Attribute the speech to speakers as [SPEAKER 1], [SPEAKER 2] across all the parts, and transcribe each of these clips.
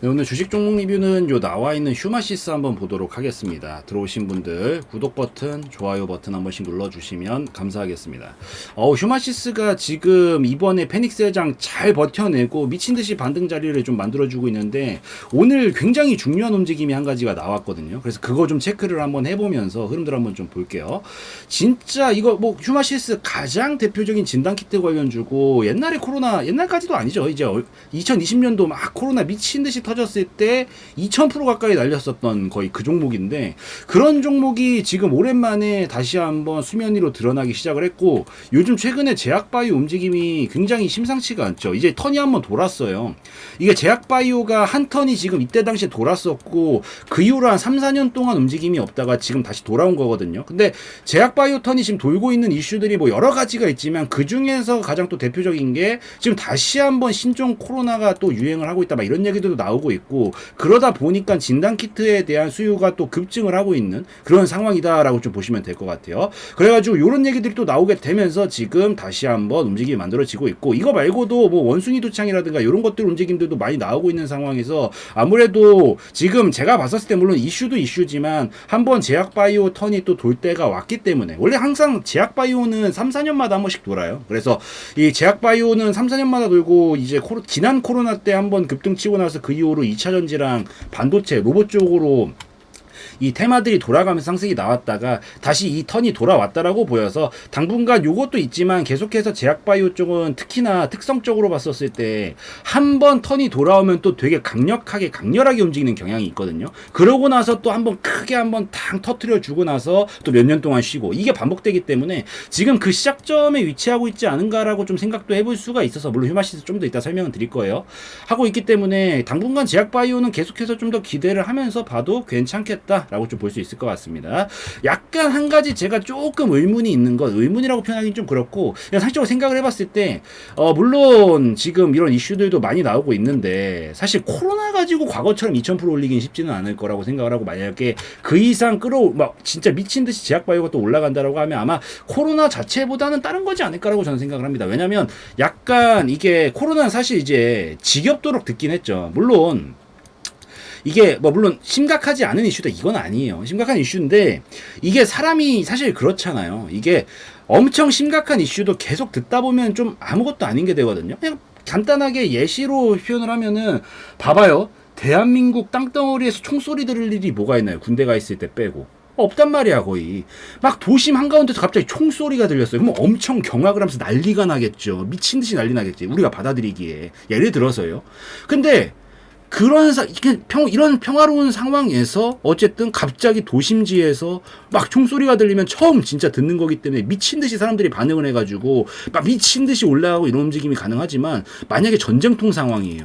[SPEAKER 1] 네, 오늘 주식 종목 리뷰는 요 나와 있는 휴마시스 한번 보도록 하겠습니다. 들어오신 분들 구독 버튼, 좋아요 버튼 한 번씩 눌러주시면 감사하겠습니다. 휴마시스가 지금 이번에 페닉스 회장 잘 버텨내고 미친듯이 반등 자리를 좀 만들어주고 있는데 오늘 굉장히 중요한 움직임이 한 가지가 나왔거든요. 그래서 그거 좀 체크를 한번 해보면서 흐름들 한번 좀 볼게요. 진짜 이거 뭐 휴마시스 가장 대표적인 진단키트 관련주고 옛날까지도 아니죠. 이제 2020년도 막 코로나 미친듯이 터졌을 때 2000% 가까이 날렸었던 거의 그 종목인데 그런 종목이 지금 오랜만에 다시 한번 수면 위로 드러나기 시작을 했고 요즘 최근에 제약바이오 움직임이 굉장히 심상치가 않죠. 이제 턴이 한번 돌았어요. 이게 제약바이오가 한 턴이 지금 이때 당시에 돌았었고 그 이후로 한 3, 4년 동안 움직임이 없다가 지금 다시 돌아온 거거든요. 근데 제약바이오 턴이 지금 돌고 있는 이슈들이 뭐 여러 가지가 있지만 그 중에서 가장 또 대표적인 게 지금 다시 한번 신종 코로나가 또 유행을 하고 있다 막 이런 얘기들도 나오고 있고 그러다 보니까 진단키트에 대한 수요가 또 급증을 하고 있는 그런 상황이다라고 좀 보시면 될 것 같아요. 그래가지고 이런 얘기들이 또 나오게 되면서 지금 다시 한번 움직임이 만들어지고 있고 이거 말고도 뭐 원숭이 도창이라든가 이런 것들 움직임들도 많이 나오고 있는 상황에서 아무래도 지금 제가 봤었을 때 물론 이슈도 이슈지만 한번 제약바이오 턴이 또 돌 때가 왔기 때문에 원래 항상 제약바이오는 3, 4년마다 한 번씩 돌아요. 그래서 이 제약바이오는 3, 4년마다 돌고 이제 지난 코로나 때 한번 급등치고 나서 그 이후로 2차 전지랑 반도체, 로봇 쪽으로 이 테마들이 돌아가면서 상승이 나왔다가 다시 이 턴이 돌아왔다라고 보여서 당분간 요것도 있지만 계속해서 제약바이오 쪽은 특히나 특성적으로 봤었을 때 한 번 턴이 돌아오면 또 되게 강렬하게 움직이는 경향이 있거든요. 그러고 나서 또 한번 크게 한번 탕 터트려 주고 나서 또 몇 년 동안 쉬고 이게 반복되기 때문에 지금 그 시작점에 위치하고 있지 않은가라고 좀 생각도 해볼 수가 있어서 물론 휴마시스 좀 더 이따 설명을 드릴 거예요. 하고 있기 때문에 당분간 제약바이오는 계속해서 좀 더 기대를 하면서 봐도 괜찮겠다 라고 좀 볼 수 있을 것 같습니다. 약간 한 가지 제가 조금 의문이 있는 건 의문이라고 표현하기는 좀 그렇고 그냥 상식적으로 생각을 해봤을 때 물론 지금 이런 이슈들도 많이 나오고 있는데 사실 코로나 가지고 과거처럼 2000% 올리긴 쉽지는 않을 거라고 생각을 하고 만약에 그 이상 막 진짜 미친듯이 제약바이오가 또 올라간다라고 하면 아마 코로나 자체보다는 다른 거지 않을까라고 저는 생각을 합니다. 왜냐면 약간 이게 코로나는 사실 이제 지겹도록 듣긴 했죠. 물론 이게 뭐 물론 심각하지 않은 이슈다 이건 아니에요. 심각한 이슈인데 이게 사람이 사실 그렇잖아요. 이게 엄청 심각한 이슈도 계속 듣다 보면 좀 아무것도 아닌 게 되거든요. 그냥 간단하게 예시로 표현을 하면은 봐봐요. 대한민국 땅덩어리에서 총소리 들을 일이 뭐가 있나요? 군대가 있을 때 빼고. 없단 말이야 거의. 막 도심 한가운데서 갑자기 총소리가 들렸어요. 그럼 엄청 경악을 하면서 난리가 나겠죠. 미친듯이 난리 나겠지. 우리가 받아들이기에. 예를 들어서요. 근데 이런 평화로운 상황에서 어쨌든 갑자기 도심지에서 막 총소리가 들리면 처음 진짜 듣는 거기 때문에 미친 듯이 사람들이 반응을 해가지고 막 미친 듯이 올라가고 이런 움직임이 가능하지만 만약에 전쟁통 상황이에요.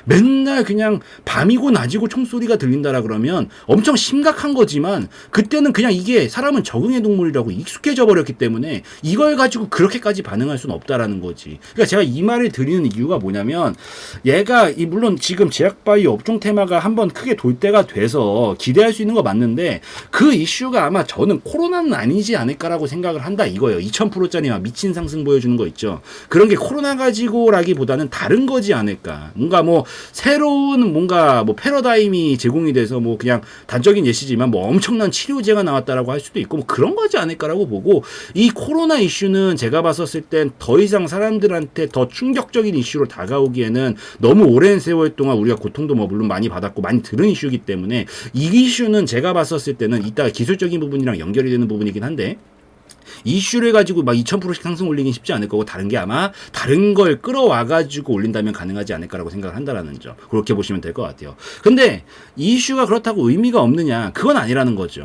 [SPEAKER 1] 맨날 그냥 밤이고 낮이고 총소리가 들린다라 그러면 엄청 심각한 거지만 그때는 그냥 이게 사람은 적응의 동물이라고 익숙해져 버렸기 때문에 이걸 가지고 그렇게까지 반응할 수는 없다라는 거지. 그러니까 제가 이 말을 드리는 이유가 뭐냐면 얘가 물론 지금 제약바이오 업종 테마가 한번 크게 돌 때가 돼서 기대할 수 있는 거 맞는데 그 이슈가 아마 저는 코로나는 아니지 않을까라고 생각을 한다 이거예요. 2000%짜리 막 미친 상승 보여주는 거 있죠. 그런 게 코로나 가지고라기보다는 다른 거지 않을까. 뭔가 뭐 새로운 뭔가 뭐 패러다임이 제공이 돼서 뭐 그냥 단적인 예시지만 뭐 엄청난 치료제가 나왔다라고 할 수도 있고 뭐 그런 거지 않을까라고 보고 이 코로나 이슈는 제가 봤었을 땐 더 이상 사람들한테 더 충격적인 이슈로 다가오기에는 너무 오랜 세월 동안 우리가 고통도 뭐 물론 많이 받았고 많이 들은 이슈이기 때문에 이 이슈는 제가 봤었을 때는 이따가 기술적인 부분이랑 연결이 되는 부분이긴 한데 이슈를 가지고 막 2000%씩 상승 올리긴 쉽지 않을 거고 다른 게 아마 다른 걸 끌어와가지고 올린다면 가능하지 않을까라고 생각을 한다라는 점 그렇게 보시면 될 것 같아요. 근데 이 이슈가 그렇다고 의미가 없느냐 그건 아니라는 거죠.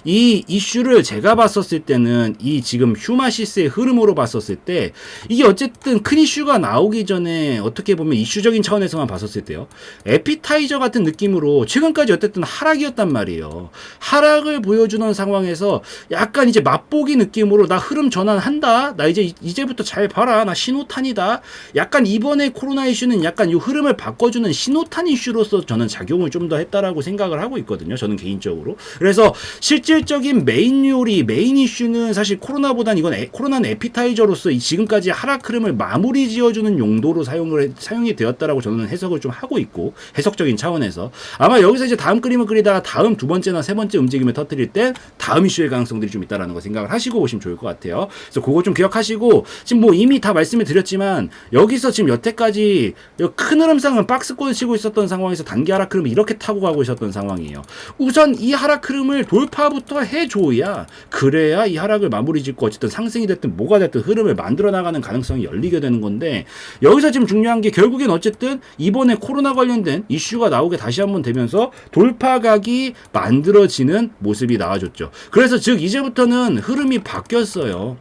[SPEAKER 1] 이 이슈를 제가 봤었을 때는 이 지금 휴마시스의 흐름으로 봤었을 때 이게 어쨌든 큰 이슈가 나오기 전에 어떻게 보면 이슈적인 차원에서만 봤었을 때요 에피타이저 같은 느낌으로 최근까지 어쨌든 하락이었단 말이에요. 하락을 보여주는 상황에서 약간 이제 맛보기 느낌으로 느낌으로 나 흐름 전환한다. 나 이제부터 잘 봐라. 나 신호탄이다. 약간 이번에 코로나 이슈는 약간 이 흐름을 바꿔주는 신호탄 이슈로서 저는 작용을 좀 더 했다라고 생각을 하고 있거든요. 저는 개인적으로. 그래서 실질적인 메인 요리, 메인 이슈는 사실 코로나보단 코로나는 에피타이저로서 지금까지 하락 흐름을 마무리 지어주는 용도로 사용이 되었다라고 저는 해석을 좀 하고 있고, 해석적인 차원에서 아마 여기서 이제 다음 그림을 그리다가 다음 두 번째나 세 번째 움직임을 터뜨릴 때 다음 이슈의 가능성들이 좀 있다라는 거 생각을 하시고 보시면 좋을 것 같아요. 그래서 그거 좀 기억하시고, 지금 뭐 이미 다 말씀을 드렸지만 여기서 지금 여태까지 큰 흐름상은 박스권을 치고 있었던 상황에서 단기 하락 흐름을 이렇게 타고 가고 있었던 상황이에요. 우선 이 하락 흐름을 돌파부터 해줘야, 그래야 이 하락을 마무리 짓고 어쨌든 상승이 됐든 뭐가 됐든 흐름을 만들어 나가는 가능성이 열리게 되는 건데, 여기서 지금 중요한 게 결국엔 어쨌든 이번에 코로나 관련된 이슈가 나오게 다시 한번 되면서 돌파각이 만들어지는 모습이 나와줬죠. 그래서 즉 이제부터는 흐름이 바뀌었어요.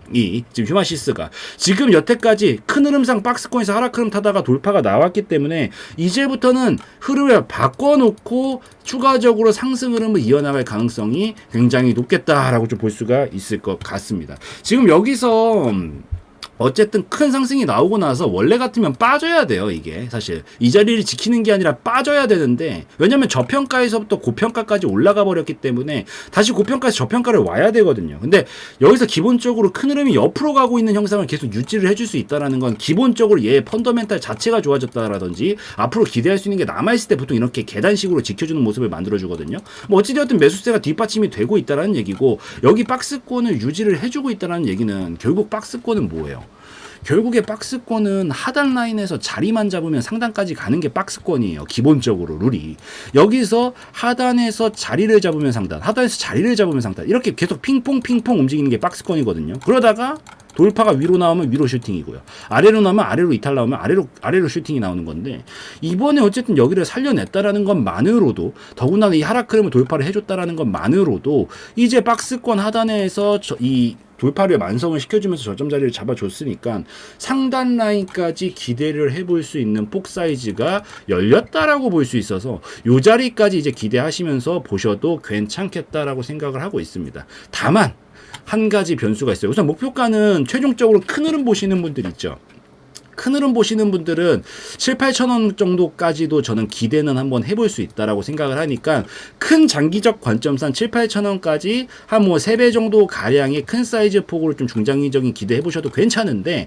[SPEAKER 1] 지금 휴마시스가 지금 여태까지 큰 흐름상 박스권에서 하락 흐름 타다가 돌파가 나왔기 때문에 이제부터는 흐름을 바꿔놓고 추가적으로 상승 흐름을 이어나갈 가능성이 굉장히 높겠다라고 좀 볼 수가 있을 것 같습니다. 지금 여기서 어쨌든 큰 상승이 나오고 나서 원래 같으면 빠져야 돼요. 이게 사실 이 자리를 지키는 게 아니라 빠져야 되는데, 왜냐면 저평가에서부터 고평가까지 올라가 버렸기 때문에 다시 고평가에서 저평가를 와야 되거든요. 근데 여기서 기본적으로 큰 흐름이 옆으로 가고 있는 형상을 계속 유지를 해줄 수 있다라는 건 기본적으로 얘의 펀더멘탈 자체가 좋아졌다라든지 앞으로 기대할 수 있는 게 남아있을 때 보통 이렇게 계단식으로 지켜주는 모습을 만들어주거든요. 뭐 어찌되었든 매수세가 뒷받침이 되고 있다라는 얘기고, 여기 박스권을 유지를 해주고 있다라는 얘기는 결국 박스권은 뭐예요? 결국에 박스권은 하단 라인에서 자리만 잡으면 상단까지 가는 게 박스권이에요. 기본적으로 룰이. 여기서 하단에서 자리를 잡으면 상단, 하단에서 자리를 잡으면 상단, 이렇게 계속 핑퐁 움직이는 게 박스권이거든요. 그러다가 돌파가 위로 나오면 위로 슈팅이고요. 아래로 나오면 아래로 이탈 나오면 아래로 슈팅이 나오는 건데, 이번에 어쨌든 여기를 살려냈다라는 것만으로도, 더군다나 이 하락 흐름을 돌파를 해줬다라는 것만으로도 이제 박스권 하단에서 이 돌파를 완성을 시켜주면서 저점 자리를 잡아줬으니까 상단 라인까지 기대를 해볼 수 있는 폭 사이즈가 열렸다라고 볼 수 있어서 이 자리까지 이제 기대하시면서 보셔도 괜찮겠다라고 생각을 하고 있습니다. 다만 한 가지 변수가 있어요. 우선 목표가는 최종적으로 큰 흐름 보시는 분들 있죠. 큰 흐름 보시는 분들은 7,000~8,000원 정도까지도 저는 기대는 한번 해볼 수 있다라고 생각을 하니까, 큰 장기적 관점상 7,000~8,000원까지 한 뭐 3배 정도 가량의 큰 사이즈 폭으로 좀 중장기적인 기대해 보셔도 괜찮은데,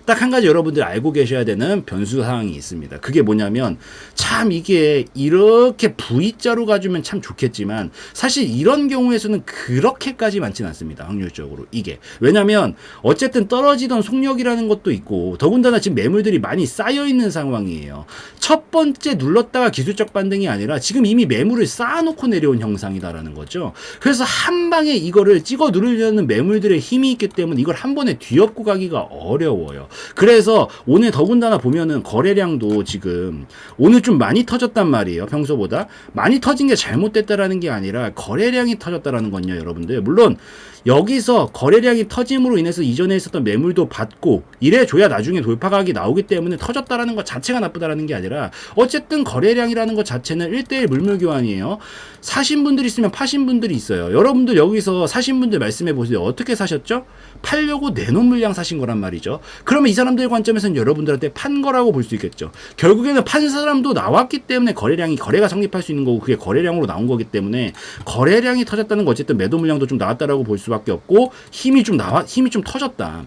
[SPEAKER 1] 딱 한 가지 여러분들 알고 계셔야 되는 변수 사항이 있습니다. 그게 뭐냐면, 참 이게 이렇게 V자로 가주면 참 좋겠지만 사실 이런 경우에서는 그렇게까지 많지는 않습니다. 확률적으로 이게. 왜냐면 어쨌든 떨어지던 속력이라는 것도 있고, 더군다나 지금 매물들이 많이 쌓여있는 상황이에요. 첫 번째 눌렀다가 기술적 반등이 아니라 지금 이미 매물을 쌓아놓고 내려온 형상이다라는 거죠. 그래서 한 방에 이거를 찍어 누르려는 매물들의 힘이 있기 때문에 이걸 한 번에 뒤엎고 가기가 어려워요. 그래서 오늘 더군다나 보면은 거래량도 지금 오늘 좀 많이 터졌단 말이에요. 평소보다 많이 터진 게 잘못됐다라는 게 아니라 거래량이 터졌다라는 건요, 여러분들. 물론 여기서 거래량이 터짐으로 인해서 이전에 있었던 매물도 받고 이래줘야 나중에 돌파각이 나오기 때문에 터졌다라는 것 자체가 나쁘다라는 게 아니라, 어쨌든 거래량이라는 것 자체는 1:1 물물 교환이에요. 사신 분들이 있으면 파신 분들이 있어요. 여러분들 여기서 사신 분들 말씀해 보세요. 어떻게 사셨죠? 팔려고 내놓은 물량 사신 거란 말이죠. 그러면 이 사람들 관점에서는 여러분들한테 판 거라고 볼 수 있겠죠. 결국에는 판 사람도 나왔기 때문에 거래가 성립할 수 있는 거고, 그게 거래량으로 나온 거기 때문에 거래량이 터졌다는 거, 어쨌든 매도 물량도 좀 나왔다라고 볼 수밖에 없고, 힘이 좀 터졌다.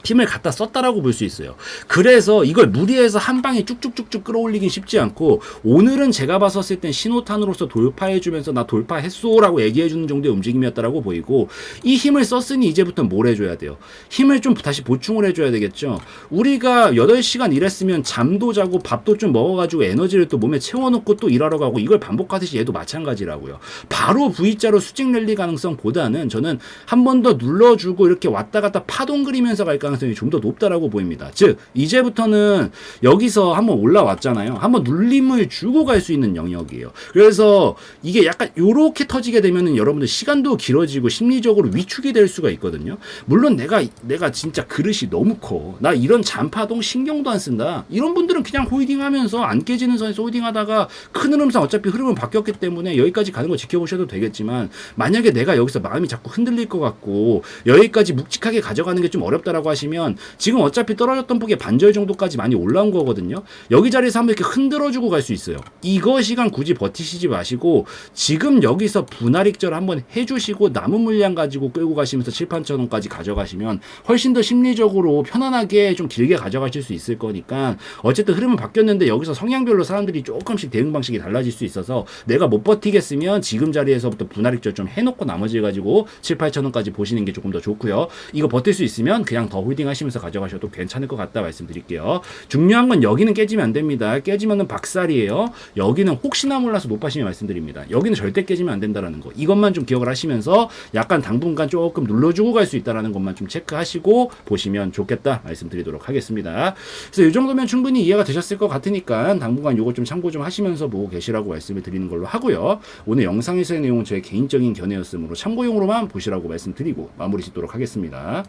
[SPEAKER 1] 힘을 갖다 썼다라고 볼 수 있어요. 그래서 이걸 무리해서 한 방에 쭉쭉쭉쭉 끌어올리긴 쉽지 않고, 오늘은 제가 봤었을 땐 신호탄으로서 돌파해주면서 나 돌파했소라고 얘기해주는 정도의 움직임이었다라고 보이고, 이 힘을 썼으니 이제부터 뭘 해줘야 돼요? 힘을 좀 다시 보충을 해줘야 되겠죠. 우리가 8시간 일했으면 잠도 자고 밥도 좀 먹어가지고 에너지를 또 몸에 채워놓고 또 일하러 가고, 이걸 반복하듯이 얘도 마찬가지라고요. 바로 V자로 수직 랠리 가능성보다는 저는 한 번 더 눌러주고 이렇게 왔다 갔다 파동 그리면서 갈 가능성이 가능성이 좀 더 높다라고 보입니다. 즉 이제부터는 여기서 한번 올라왔잖아요. 한번 눌림을 주고 갈 수 있는 영역이에요. 그래서 이게 약간 요렇게 터지게 되면은 여러분들 시간도 길어지고 심리적으로 위축이 될 수가 있거든요. 물론 내가 진짜 그릇이 너무 커. 나 이런 잔파동 신경도 안 쓴다. 이런 분들은 그냥 홀딩하면서 안 깨지는 선에서 홀딩하다가 큰 흐름상 어차피 흐름은 바뀌었기 때문에 여기까지 가는 거 지켜보셔도 되겠지만, 만약에 내가 여기서 마음이 자꾸 흔들릴 것 같고 여기까지 묵직하게 가져가는 게 좀 어렵다라고 하시면, 지금 어차피 떨어졌던 폭의 반절 정도까지 많이 올라온 거거든요. 여기 자리에서 한번 이렇게 흔들어주고 갈 수 있어요. 이거 시간 굳이 버티시지 마시고 지금 여기서 분할 익절 한번 해주시고 남은 물량 가지고 끌고 가시면서 7, 8천 원까지 가져가시면 훨씬 더 심리적으로 편안하게 좀 길게 가져가실 수 있을 거니까, 어쨌든 흐름은 바뀌었는데 여기서 성향별로 사람들이 조금씩 대응 방식이 달라질 수 있어서 내가 못 버티겠으면 지금 자리에서부터 분할 익절 좀 해놓고 나머지 가지고 7, 8천 원까지 보시는 게 조금 더 좋고요. 이거 버틸 수 있으면 그냥 더 홀딩 하시면서 가져가셔도 괜찮을 것 같다 말씀드릴게요. 중요한 건 여기는 깨지면 안 됩니다. 깨지면은 박살이에요. 여기는 혹시나 몰라서 높아시면 말씀드립니다. 여기는 절대 깨지면 안 된다라는 거. 이것만 좀 기억을 하시면서 약간 당분간 조금 눌러주고 갈 수 있다라는 것만 좀 체크하시고 보시면 좋겠다 말씀드리도록 하겠습니다. 그래서 이 정도면 충분히 이해가 되셨을 것 같으니까 당분간 요거 좀 참고 좀 하시면서 보고 계시라고 말씀을 드리는 걸로 하고요. 오늘 영상에서의 내용은 저의 개인적인 견해였으므로 참고용으로만 보시라고 말씀드리고 마무리 짓도록 하겠습니다.